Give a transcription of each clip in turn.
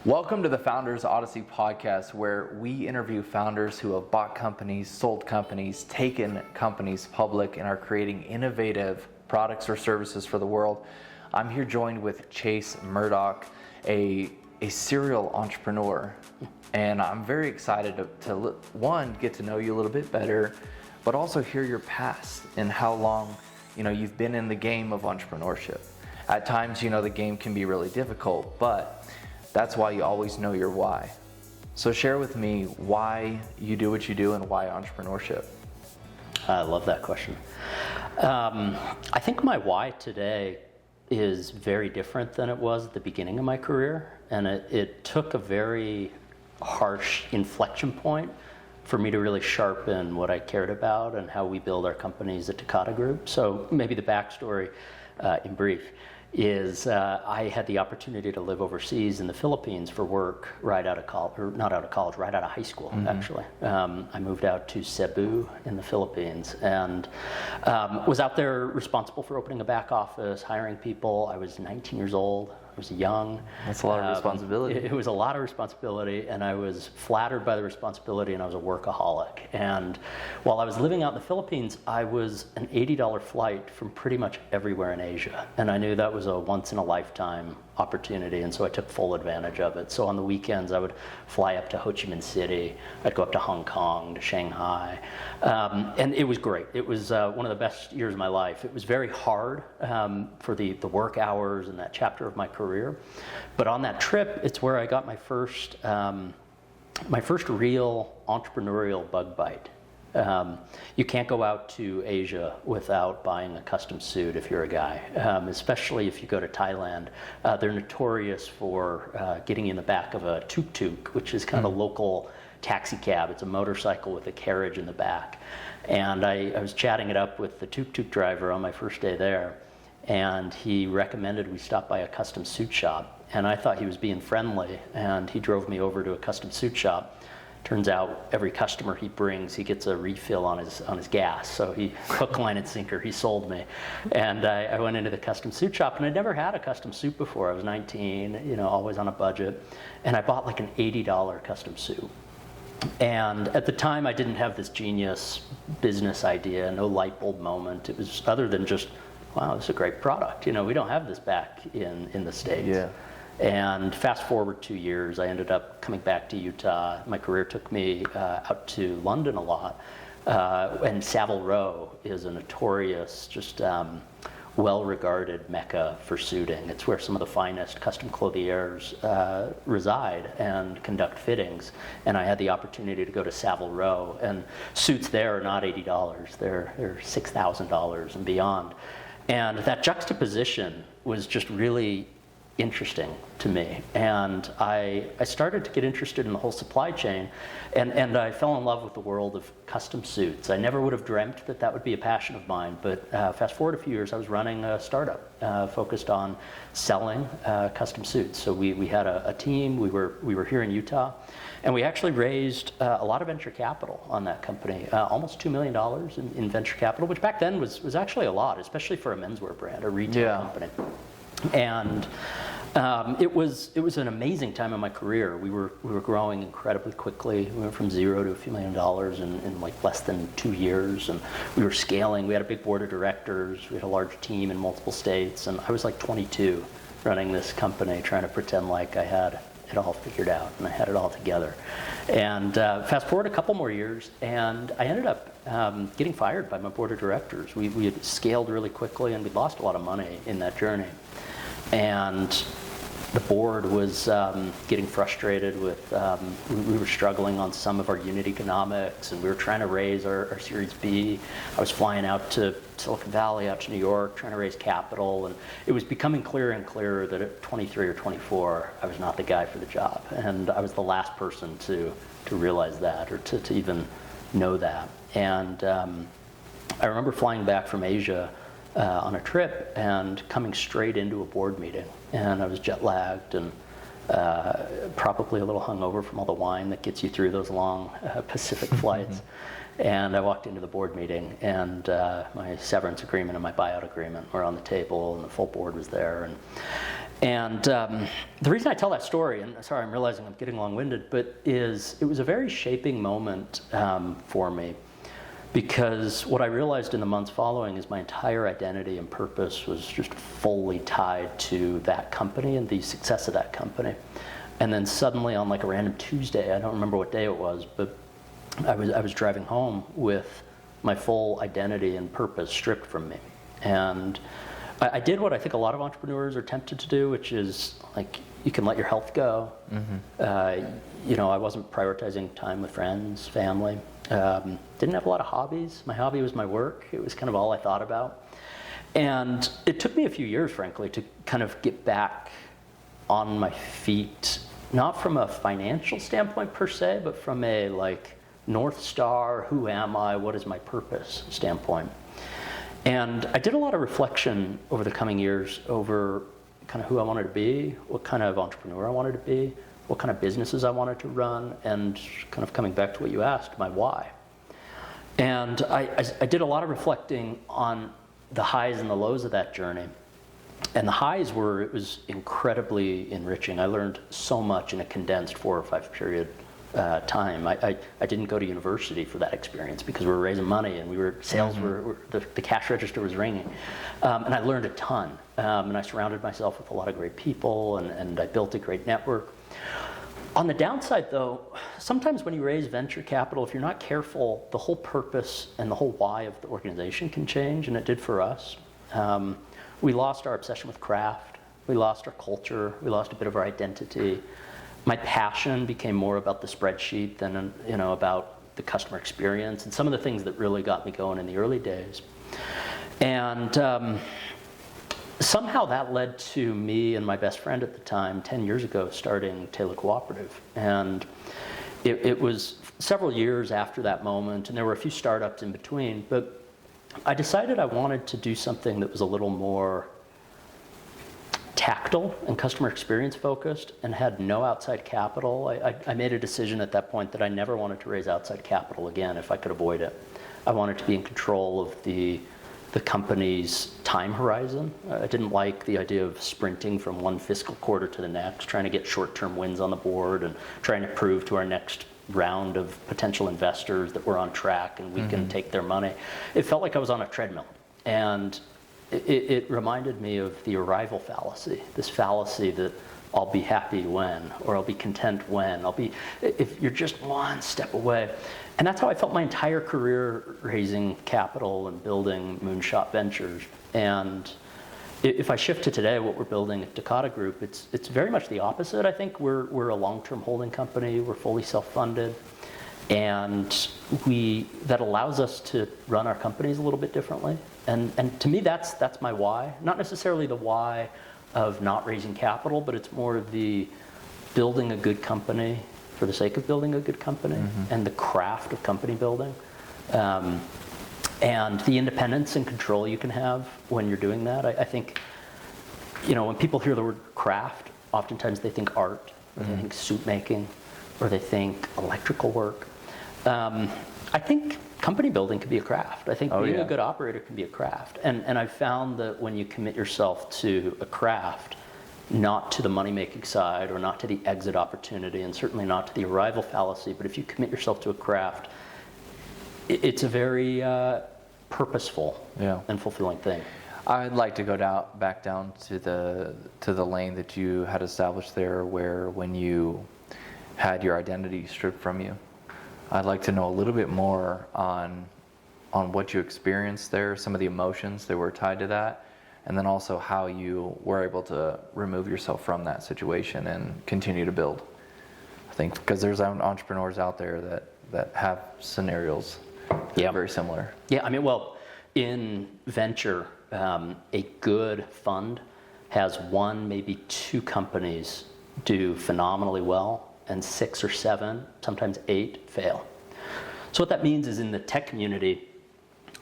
Welcome to the Founders Odyssey podcast, where we interview founders who have bought companies, sold companies, taken companies public, and are creating innovative products or services for the world. I'm here joined with Chase Murdock, a serial entrepreneur, and I'm very excited to one, get to know you a little bit better, but also hear your past and how long you've been in the game of entrepreneurship. At times, the game can be really difficult, but that's why you always know your why. So share with me why you do what you do and why entrepreneurship. I love that question. I think my why today is very different than it was at the beginning of my career, and it took a very harsh inflection point for me to really sharpen what I cared about and how we build our companies at Decata Group. So maybe the backstory in brief is I had the opportunity to live overseas in the Philippines for work right out of college, or not out of college, right out of high school, actually. I moved out to Cebu in the Philippines and was out there responsible for opening a back office, hiring people. I was 19 years old. I was young. That's a lot of responsibility. It was a lot of responsibility, and I was flattered by the responsibility, and I was a workaholic. And while I was living out in the Philippines, I was an $80 flight from pretty much everywhere in Asia. And I knew that was a once-in-a-lifetime opportunity, and so I took full advantage of it. So on the weekends, I would fly up to Ho Chi Minh City. I'd go up to Hong Kong, to Shanghai. And it was great. It was one of the best years of my life. It was very hard for the work hours and that chapter of my career. But on that trip, it's where I got my first real entrepreneurial bug bite. You can't go out to Asia without buying a custom suit if you're a guy, especially if you go to Thailand. They're notorious for getting in the back of a tuk-tuk, which is kind of a local taxi cab. It's a motorcycle with a carriage in the back. And I was chatting it up with the tuk-tuk driver on my first day there, and he recommended we stop by a custom suit shop. And I thought he was being friendly, and he drove me over to a custom suit shop. Turns out every customer he brings, he gets a refill on his gas. So he hook, line, and sinker, he sold me. And I went into the custom suit shop, and I'd never had a custom suit before. I was 19, always on a budget. And I bought like an $80 custom suit. And at the time, I didn't have this genius business idea, no light bulb moment. It was other than just, wow, this is a great product. We don't have this back in the States. Yeah. And fast forward 2 years, I ended up coming back to Utah. My career took me out to London a lot. And Savile Row is a notorious, just well-regarded mecca for suiting. It's where some of the finest custom clothiers reside and conduct fittings. And I had the opportunity to go to Savile Row. And suits there are not $80. They're $6,000 and beyond. And that juxtaposition was just really interesting to me, and I started to get interested in the whole supply chain, and I fell in love with the world of custom suits. I never would have dreamt that would be a passion of mine, but fast forward a few years, I was running a startup focused on selling custom suits. So we had a team. We were here in Utah, and we actually raised a lot of venture capital on that company, almost $2 million in venture capital, which back then was actually a lot, especially for a menswear brand, a retail company. And it was an amazing time in my career. We were growing incredibly quickly. We went from zero to a few $1 million in like less than 2 years, and we were scaling. We had a big board of directors. We had a large team in multiple states, and I was like 22 running this company, trying to pretend like I had it all figured out and I had it all together. And fast forward a couple more years, and I ended up getting fired by my board of directors. We had scaled really quickly, and we lost a lot of money in that journey. And the board was getting frustrated with, we were struggling on some of our unit economics, and we were trying to raise our Series B. I was flying out to Silicon Valley, out to New York, trying to raise capital, and it was becoming clearer and clearer that at 23 or 24, I was not the guy for the job. And I was the last person to realize that, or to even know that. And I remember flying back from Asia on a trip and coming straight into a board meeting, and I was jet lagged and probably a little hungover from all the wine that gets you through those long Pacific flights. And I walked into the board meeting, and my severance agreement and my buyout agreement were on the table, and the full board was there. And the reason I tell that story, and sorry, I'm realizing I'm getting long-winded, but is it was a very shaping moment for me, because what I realized in the months following is my entire identity and purpose was just fully tied to that company and the success of that company. And then suddenly on like a random Tuesday, I don't remember what day it was, but I was driving home with my full identity and purpose stripped from me. And I did what I think a lot of entrepreneurs are tempted to do, which is like, you can let your health go. Mm-hmm. I wasn't prioritizing time with friends, family. Didn't have a lot of hobbies. My hobby was my work. It was kind of all I thought about. And it took me a few years, frankly, to kind of get back on my feet, not from a financial standpoint per se, but from a like North Star, who am I, what is my purpose standpoint. And I did a lot of reflection over the coming years over kind of who I wanted to be, what kind of entrepreneur I wanted to be, what kind of businesses I wanted to run, and kind of coming back to what you asked, my why. And I did a lot of reflecting on the highs and the lows of that journey. And the highs were, it was incredibly enriching. I learned so much in a condensed 4 or 5 period time. I didn't go to university for that experience because we were raising money and sales were the cash register was ringing. And I learned a ton. And I surrounded myself with a lot of great people, and I built a great network. On the downside though, sometimes when you raise venture capital, if you're not careful, the whole purpose and the whole why of the organization can change, and it did for us. We lost our obsession with craft. We lost our culture. We lost a bit of our identity. My passion became more about the spreadsheet than about the customer experience and some of the things that really got me going in the early days. And somehow that led to me and my best friend at the time, 10 years ago, starting Taylor Cooperative. And it was several years after that moment, and there were a few startups in between, but I decided I wanted to do something that was a little more tactile and customer experience focused and had no outside capital. I made a decision at that point that I never wanted to raise outside capital again if I could avoid it. I wanted to be in control of the company's time horizon. I didn't like the idea of sprinting from one fiscal quarter to the next, trying to get short-term wins on the board and trying to prove to our next round of potential investors that we're on track and we can take their money. It felt like I was on a treadmill. And it reminded me of the arrival fallacy, this fallacy that I'll be happy when, or I'll be content when, if you're just one step away. And that's how I felt my entire career raising capital and building Moonshot Ventures. And if I shift to today, what we're building at Decata Group, it's very much the opposite. I think we're a long-term holding company. We're fully self-funded. And that allows us to run our companies a little bit differently. And to me, that's my why. Not necessarily the why of not raising capital, but it's more the building a good company for the sake of building a good company and the craft of company building. And the independence and control you can have when you're doing that. I think, when people hear the word craft, oftentimes they think art, or they think suit making, or they think electrical work. I think company building can be a craft. I think being a good operator can be a craft. And I've found that when you commit yourself to a craft, not to the money-making side or not to the exit opportunity and certainly not to the arrival fallacy, but if you commit yourself to a craft, it's a very purposeful and fulfilling thing. I'd like to go back down to the lane that you had established there, where when you had your identity stripped from you. I'd like to know a little bit more on what you experienced there, some of the emotions that were tied to that, and then also how you were able to remove yourself from that situation and continue to build. I think because there's entrepreneurs out there that have scenarios that are very similar. Yeah, in venture, a good fund has 1, maybe 2 companies do phenomenally well, and 6 or 7, sometimes 8 fail. So what that means is in the tech community,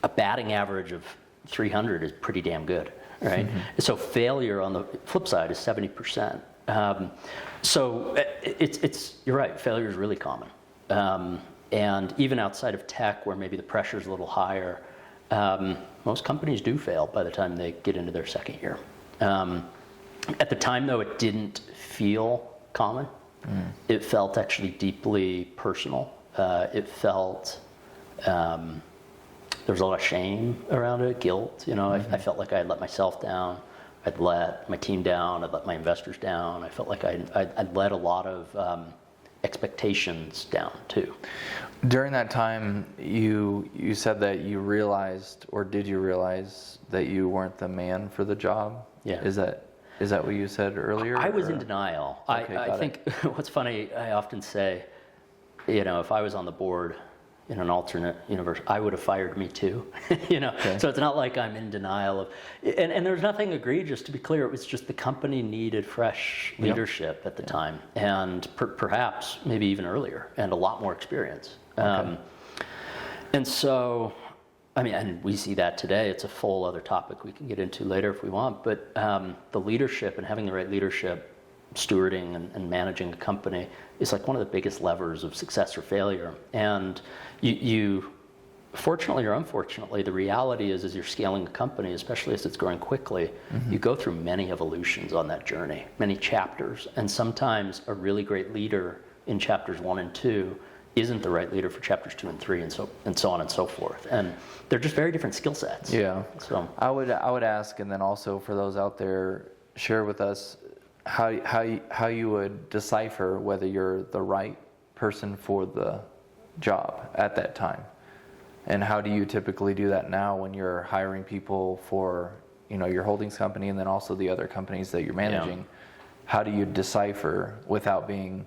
a batting average of 300 is pretty damn good, right? So failure on the flip side is 70%. So you're right, failure is really common. And even outside of tech, where maybe the pressure is a little higher, most companies do fail by the time they get into their second year. At the time, though, it didn't feel common. It felt actually deeply personal. It felt there was a lot of shame around it, guilt. I felt like I had let myself down. I'd let my team down. I'd let my investors down. I felt like I'd let a lot of expectations down too. During that time, you said that you realized, or did you realize that you weren't the man for the job? Yeah. Is that what you said earlier? I was in denial. Okay, I think what's funny, I often say, if I was on the board in an alternate universe, I would have fired me too. Okay. So it's not like I'm in denial of, and there's nothing egregious, to be clear. It was just the company needed fresh leadership at the time, and perhaps maybe even earlier, and a lot more experience. Okay. And so, and we see that today. It's a full other topic we can get into later if we want, but the leadership and having the right leadership, stewarding and managing a company is like one of the biggest levers of success or failure. And you fortunately or unfortunately, the reality is as you're scaling a company, especially as it's growing quickly, you go through many evolutions on that journey, many chapters. And sometimes a really great leader in chapters 1 and 2 isn't the right leader for chapters 2 and 3, and so on and so forth. And they're just very different skill sets. Yeah. So I would ask, and then also for those out there, share with us how you would decipher whether you're the right person for the job at that time, and how do you typically do that now when you're hiring people for your holdings company and then also the other companies that you're managing? Yeah. How do you decipher without being,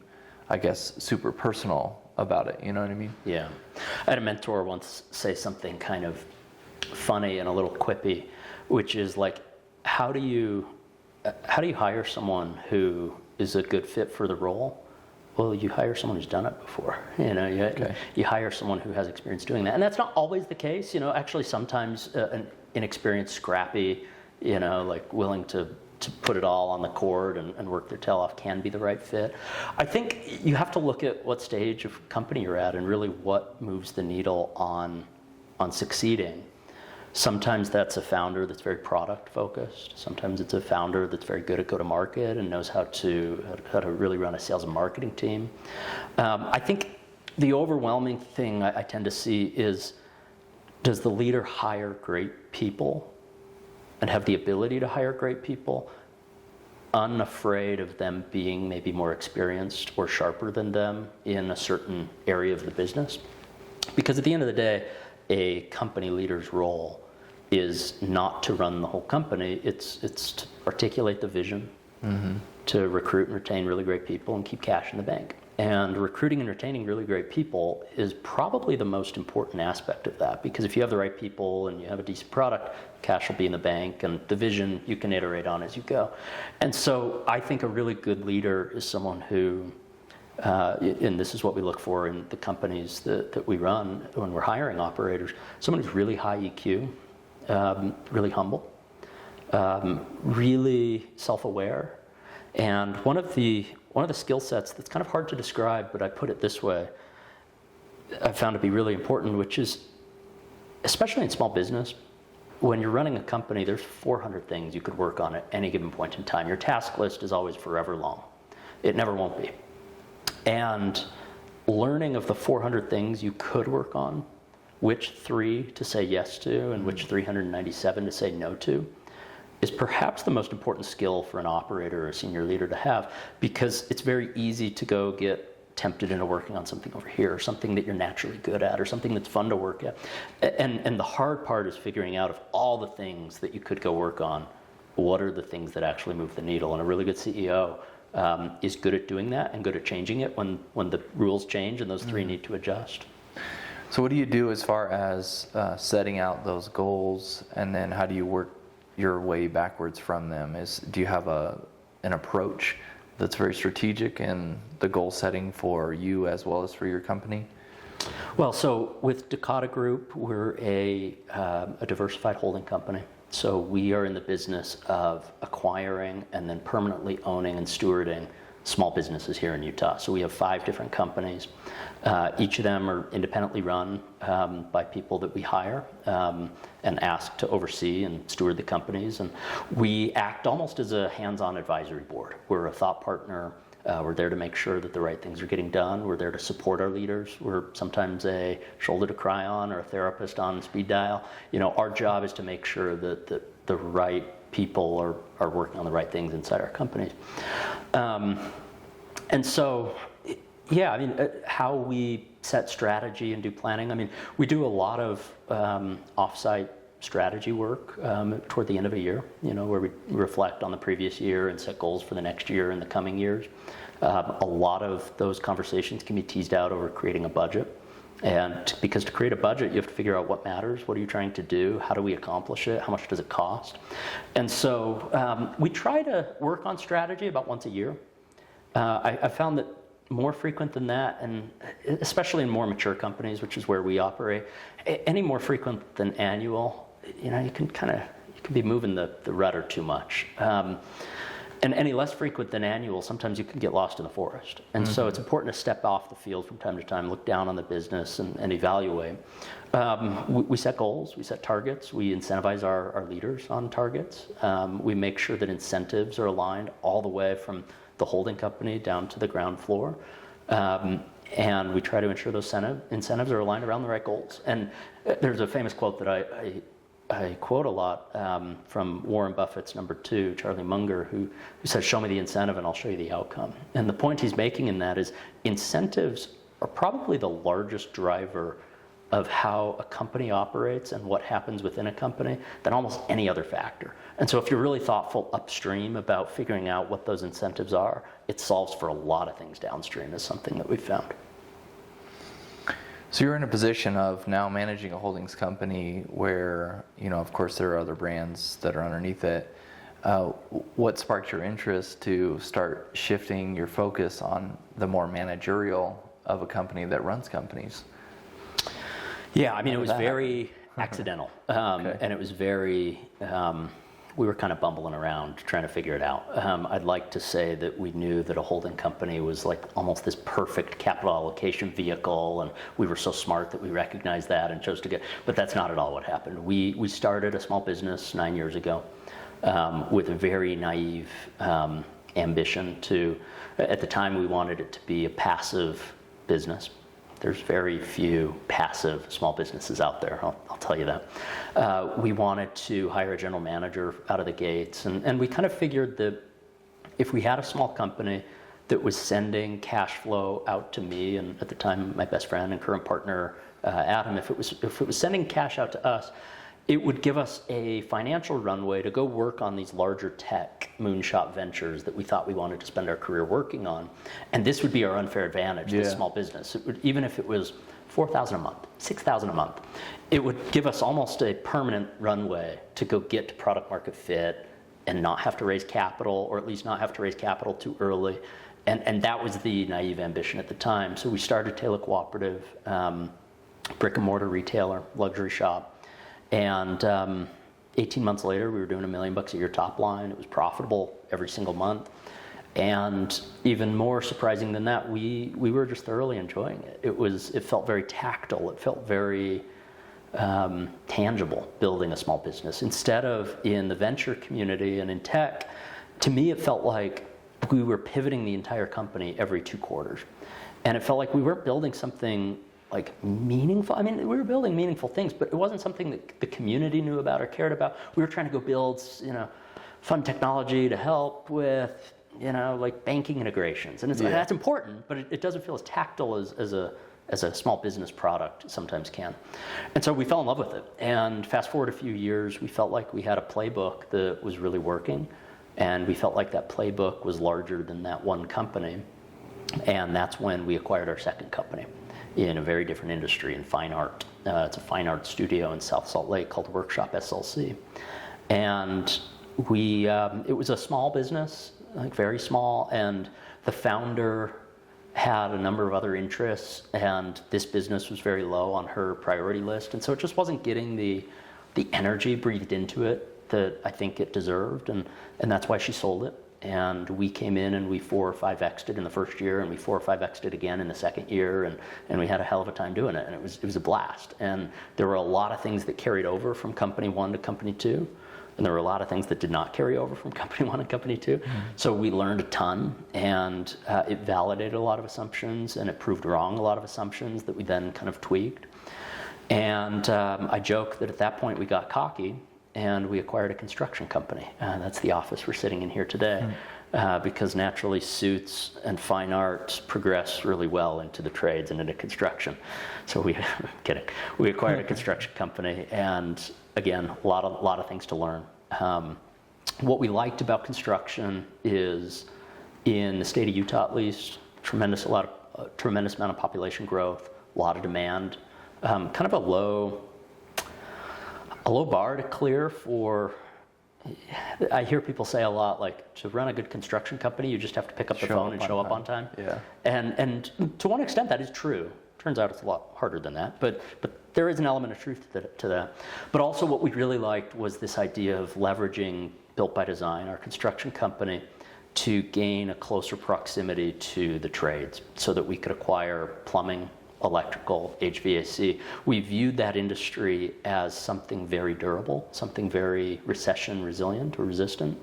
I guess, super personal about it? You know what I mean? Yeah. I had a mentor once say something kind of funny and a little quippy, which is like, how do you hire someone who is a good fit for the role? Well, you hire someone who's done it before. You hire someone who has experience doing that. And that's not always the case. Actually sometimes an inexperienced, scrappy, like willing to put it all on the cord and work their tail off can be the right fit. I think you have to look at what stage of company you're at and really what moves the needle on succeeding. Sometimes that's a founder that's very product focused. Sometimes it's a founder that's very good at go-to-market and knows how to really run a sales and marketing team. I think the overwhelming thing I tend to see is, does the leader hire great people and have the ability to hire great people, unafraid of them being maybe more experienced or sharper than them in a certain area of the business? Because at the end of the day, a company leader's role is not to run the whole company. It's to articulate the vision, to recruit and retain really great people and keep cash in the bank. And recruiting and retaining really great people is probably the most important aspect of that, because if you have the right people and you have a decent product, cash will be in the bank, and the vision you can iterate on as you go. And so I think a really good leader is someone who, and this is what we look for in the companies that we run when we're hiring operators, someone who's really high EQ, really humble, really self-aware. And one of the skill sets that's kind of hard to describe, but I put it this way, I found to be really important, which is, especially in small business, when you're running a company, there's 400 things you could work on at any given point in time. Your task list is always forever long. It never won't be. And learning of the 400 things you could work on, which 3 to say yes to and which 397 to say no to, is perhaps the most important skill for an operator or a senior leader to have, because it's very easy to go get tempted into working on something over here, or something that you're naturally good at, or something that's fun to work at. And the hard part is figuring out, of all the things that you could go work on, what are the things that actually move the needle. And a really good CEO is good at doing that and good at changing it when the rules change and those 3 need to adjust. So what do you do as far as setting out those goals, and then how do you work your way backwards from them? Do you have an approach that's very strategic in the goal setting for you as well as for your company? Well, so with Decata Group, we're a diversified holding company. So we are in the business of acquiring and then permanently owning and stewarding small businesses here in Utah. So we have 5 different companies. Each of them are independently run by people that we hire and ask to oversee and steward the companies. And we act almost as a hands-on advisory board. We're a thought partner. We're there to make sure that the right things are getting done. We're there to support our leaders. We're sometimes a shoulder to cry on or a therapist on speed dial. Our job is to make sure that the right people are working on the right things inside our companies. And so, how we set strategy and do planning. We do a lot of offsite strategy work toward the end of a year, where we reflect on the previous year and set goals for the next year and the coming years. A lot of those conversations can be teased out over creating a budget. And because to create a budget, you have to figure out what matters, what are you trying to do, how do we accomplish it, how much does it cost? And so we try to work on strategy about once a year. I found that more frequent than that, and especially in more mature companies, which is where we operate, any more frequent than annual, you can be moving the rudder too much. And any less frequent than annual, sometimes you can get lost in the forest. And so it's important to step off the field from time to time, look down on the business and evaluate. We set goals, we set targets, we incentivize our leaders on targets. We make sure that incentives are aligned all the way from the holding company down to the ground floor. And we try to ensure those incentives are aligned around the right goals. And there's a famous quote that I quote a lot from Warren Buffett's number 2, Charlie Munger, who says, "Show me the incentive and I'll show you the outcome." And the point he's making in that is incentives are probably the largest driver of how a company operates and what happens within a company than almost any other factor. And so if you're really thoughtful upstream about figuring out what those incentives are, it solves for a lot of things downstream, is something that we've found. So you're in a position of now managing a holdings company where, of course, there are other brands that are underneath it. What sparked your interest to start shifting your focus on the more managerial of a company that runs companies? Yeah, it was very accidental. Okay. And it was very, we were kind of bumbling around trying to figure it out. I'd like to say that we knew that a holding company was like almost this perfect capital allocation vehicle, and we were so smart that we recognized that and chose to get, but that's not at all what happened. We started a small business 9 years ago with a very naive ambition to, at the time we wanted it to be a passive business. There's very few passive small businesses out there, I'll tell you that. We wanted to hire a general manager out of the gates, and we kind of figured that if we had a small company that was sending cash flow out to me, and at the time my best friend and current partner, Adam, if it was sending cash out to us, it would give us a financial runway to go work on these larger tech moonshot ventures that we thought we wanted to spend our career working on. And this would be our unfair advantage, this small business. Even if it was $4,000 a month, $6,000 a month, it would give us almost a permanent runway to go get to product market fit and not have to raise capital, or at least not have to raise capital too early. And that was the naive ambition at the time. So we started Taylor Cooperative, brick and mortar retailer, luxury shop. And 18 months later, we were doing $1 million a year top line. It was profitable every single month. And even more surprising than that, we were just thoroughly enjoying it. It felt very tactile. It felt very tangible, building a small business. Instead of in the venture community and in tech, to me it felt like we were pivoting the entire company every 2 quarters. And it felt like we weren't building something like meaningful. We were building meaningful things, but it wasn't something that the community knew about or cared about. We were trying to go build, fun technology to help with, like banking integrations, and that's important, but it doesn't feel as tactile as a small business product sometimes can. And so we fell in love with it. And fast forward a few years, we felt like we had a playbook that was really working, and we felt like that playbook was larger than that one company. And that's when we acquired our second company in a very different industry, in fine art. It's a fine art studio in South Salt Lake called Workshop SLC. And it was a small business, like very small, and the founder had a number of other interests, and this business was very low on her priority list. And so it just wasn't getting the energy breathed into it that I think it deserved, and that's why she sold it. and we came in and we 4 or 5x'd it in the first year, and we 4 or 5x'd it again in the second year, and we had a hell of a time doing it, and it was a blast. And there were a lot of things that carried over from company 1 to company 2, and there were a lot of things that did not carry over from company 1 to company 2. So we learned a ton, and it validated a lot of assumptions, and it proved wrong a lot of assumptions that we then kind of tweaked. And I joke that at that point we got cocky, and we acquired a construction company. That's the office we're sitting in here today, because naturally suits and fine arts progress really well into the trades and into construction. So we acquired a construction company, and again, a lot of things to learn. What we liked about construction is, in the state of Utah at least, tremendous amount of population growth, a lot of demand, kind of a low bar to clear for. I hear people say a lot, like, to run a good construction company, you just have to pick up the phone and show up on time. Yeah. And to one extent, that is true. Turns out it's a lot harder than that, but there is an element of truth to that. But also, what we really liked was this idea of leveraging Built by Design, our construction company, to gain a closer proximity to the trades, so that we could acquire plumbing, electrical, HVAC. We viewed that industry as something very durable, something very recession resilient or resistant.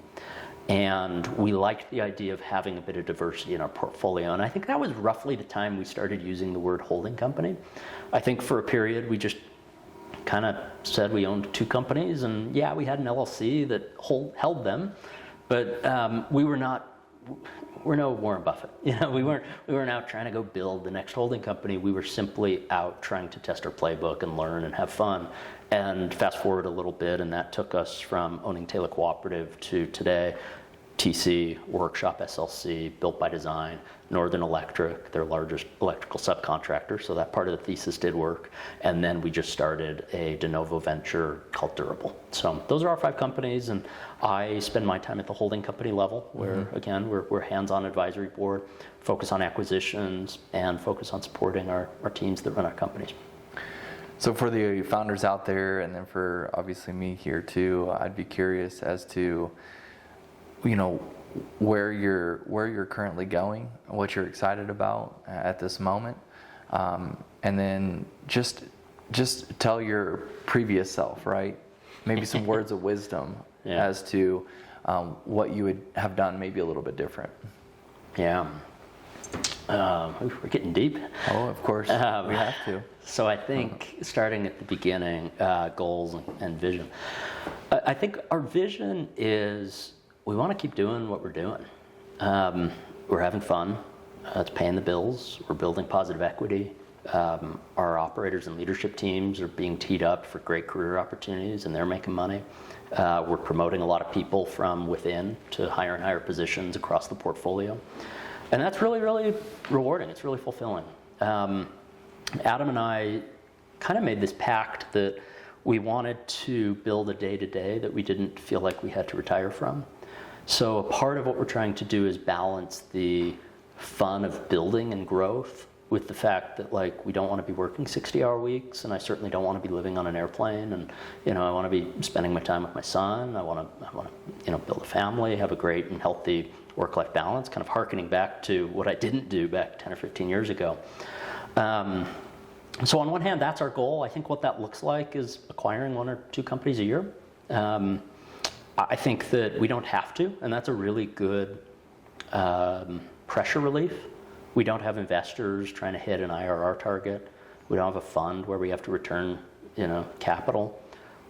And we liked the idea of having a bit of diversity in our portfolio. And I think that was roughly the time we started using the word holding company. I think for a period we just kind of said we owned 2 companies, and yeah, we had an LLC that held them, but we're no Warren Buffett. We weren't out trying to go build the next holding company. We were simply out trying to test our playbook and learn and have fun. And fast forward a little bit, and that took us from owning Taylor Cooperative to today, TC, Workshop SLC, Built by Design, Northern Electric, their largest electrical subcontractor, so that part of the thesis did work. And then we just started a de novo venture called Durable. So those are our 5 companies, and I spend my time at the holding company level, where again, we're hands-on advisory board, focus on acquisitions, and focus on supporting our teams that run our companies. So for the founders out there, and then for obviously me here too, I'd be curious as to, where you're currently going, what you're excited about at this moment, and then just tell your previous self, right? Maybe some words of wisdom as to what you would have done maybe a little bit different. Yeah. We're getting deep. Oh, of course, we have to. So I think starting at the beginning, goals and vision. I think our vision is, we want to keep doing what we're doing. We're having fun. It's paying the bills. We're building positive equity. Our operators and leadership teams are being teed up for great career opportunities, and they're making money. We're promoting a lot of people from within to higher and higher positions across the portfolio. And that's really, really rewarding. It's really fulfilling. Adam and I kind of made this pact that we wanted to build a day-to-day that we didn't feel like we had to retire from. So a part of what we're trying to do is balance the fun of building and growth with the fact that, like, we don't want to be working 60-hour weeks, and I certainly don't want to be living on an airplane, and I want to be spending my time with my son. I want to build a family, have a great and healthy work-life balance, kind of hearkening back to what I didn't do back 10 or 15 years ago. So on one hand, that's our goal. I think what that looks like is acquiring 1 or 2 companies a year. I think that we don't have to, and that's a really good pressure relief. We don't have investors trying to hit an IRR target. We don't have a fund where we have to return, capital.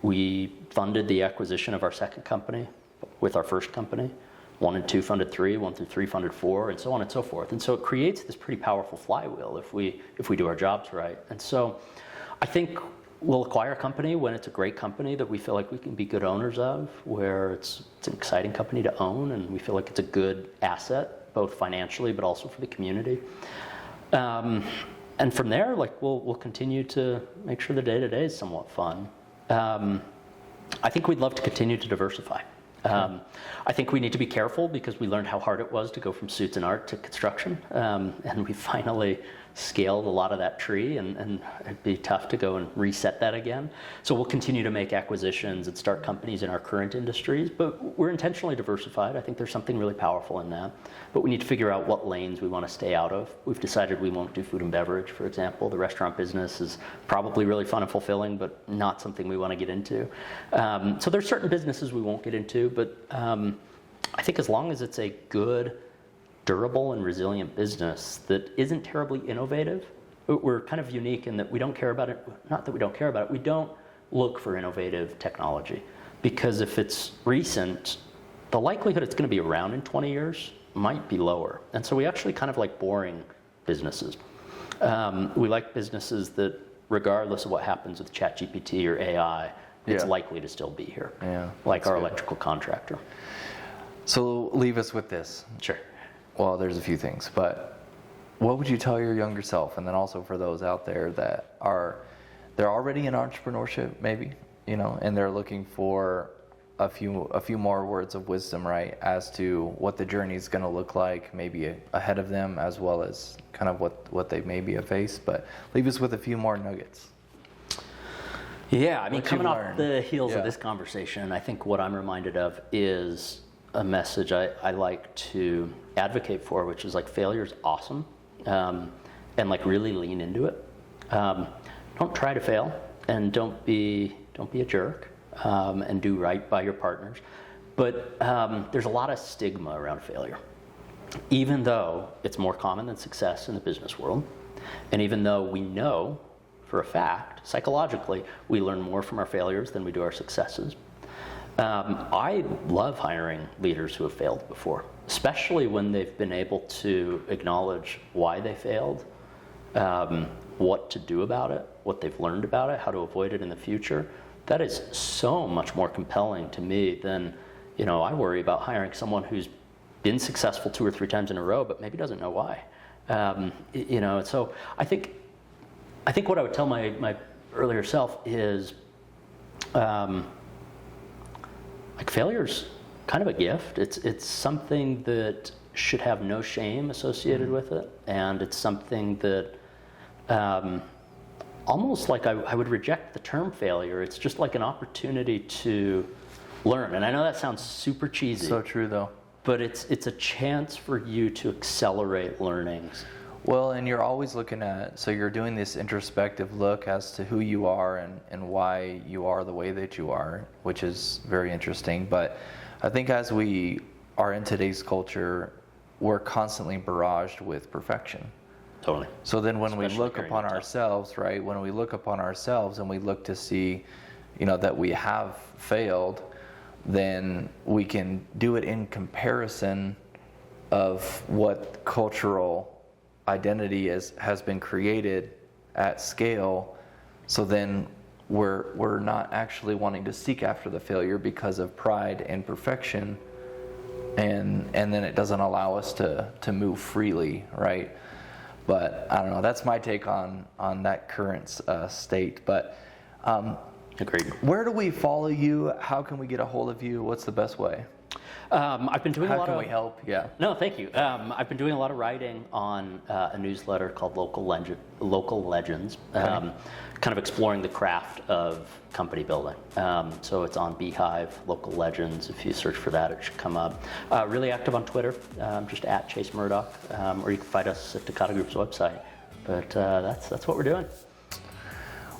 We funded the acquisition of our second company with our first company. 1 and 2 funded 3, 1 through 3 funded 4, and so on and so forth. And so it creates this pretty powerful flywheel if we do our jobs right. And so I think we'll acquire a company when it's a great company that we feel like we can be good owners of, where it's an exciting company to own, and we feel like it's a good asset, both financially but also for the community. And from there, we'll continue to make sure the day-to-day is somewhat fun. I think we'd love to continue to diversify. I think we need to be careful because we learned how hard it was to go from suits and art to construction, and we finally scaled a lot of that tree, and it'd be tough to go and reset that again. So we'll continue to make acquisitions and start companies in our current industries, but we're intentionally diversified. I think there's something really powerful in that, but we need to figure out what lanes we want to stay out of. We've decided we won't do food and beverage, for example. The restaurant business is probably really fun and fulfilling, but not something we want to get into. So there's certain businesses we won't get into, but I think as long as it's a good, durable and resilient business that isn't terribly innovative, we're kind of unique in that we don't care about it. Not that we don't care about it, we don't look for innovative technology, because if it's recent, the likelihood it's going to be around in 20 years might be lower. And so we actually kind of like boring businesses. We like businesses that, regardless of what happens with ChatGPT or AI, it's likely to still be here, like our electrical contractor. So leave us with this. Sure. Well, there's a few things, but what would you tell your younger self, and then also for those out there that they're already in entrepreneurship, maybe, and they're looking for a few more words of wisdom, right, as to what the journey is going to look like, maybe ahead of them, as well as kind of what they maybe have faced. But leave us with a few more nuggets. Yeah, I mean, coming off the heels of this conversation, I think what I'm reminded of is a message I like to advocate for, which is like failure's awesome, and like really lean into it. Don't try to fail, and don't be a jerk, and do right by your partners. But there's a lot of stigma around failure, even though it's more common than success in the business world, and even though we know for a fact, psychologically, we learn more from our failures than we do our successes. I love hiring leaders who have failed before, especially when they've been able to acknowledge why they failed, what to do about it, what they've learned about it, how to avoid it in the future. That is so much more compelling to me than, I worry about hiring someone who's been successful 2 or 3 times in a row, but maybe doesn't know why. So I think what I would tell my earlier self is, like, failure's kind of a gift. It's something that should have no shame associated with it, and it's something that almost like I would reject the term failure. It's just like an opportunity to learn. And I know that sounds super cheesy. So true, though. But it's a chance for you to accelerate learnings. Well, and you're always looking at, so you're doing this introspective look as to who you are and why you are the way that you are, which is very interesting. But I think as we are in today's culture, we're constantly barraged with perfection. Totally. So then when we look upon ourselves, right, when we look upon ourselves and we look to see, that we have failed, then we can do it in comparison of what cultural identity has been created at scale. So then we're not actually wanting to seek after the failure because of pride and perfection, and then it doesn't allow us to move freely, right? But I don't know, that's my take on that current state. But agreed. Where do we follow you? How can we get a hold of you? What's the best way? I've been doing a lot of... How can we help? Yeah. No, thank you. I've been doing a lot of writing on a newsletter called Local Legends, kind of exploring the craft of company building. So it's on Beehive, Local Legends. If you search for that, it should come up. Really active on Twitter, just at Chase Murdock, or you can find us at Decata Group's website. But that's what we're doing.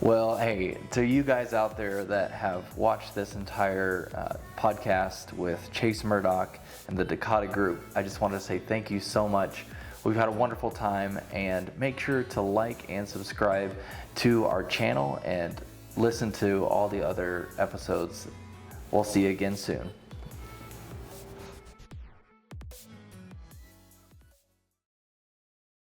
Well, hey, to you guys out there that have watched this entire podcast with Chase Murdock and the Decata Group, I just want to say thank you so much. We've had a wonderful time, and make sure to like and subscribe to our channel and listen to all the other episodes. We'll see you again soon.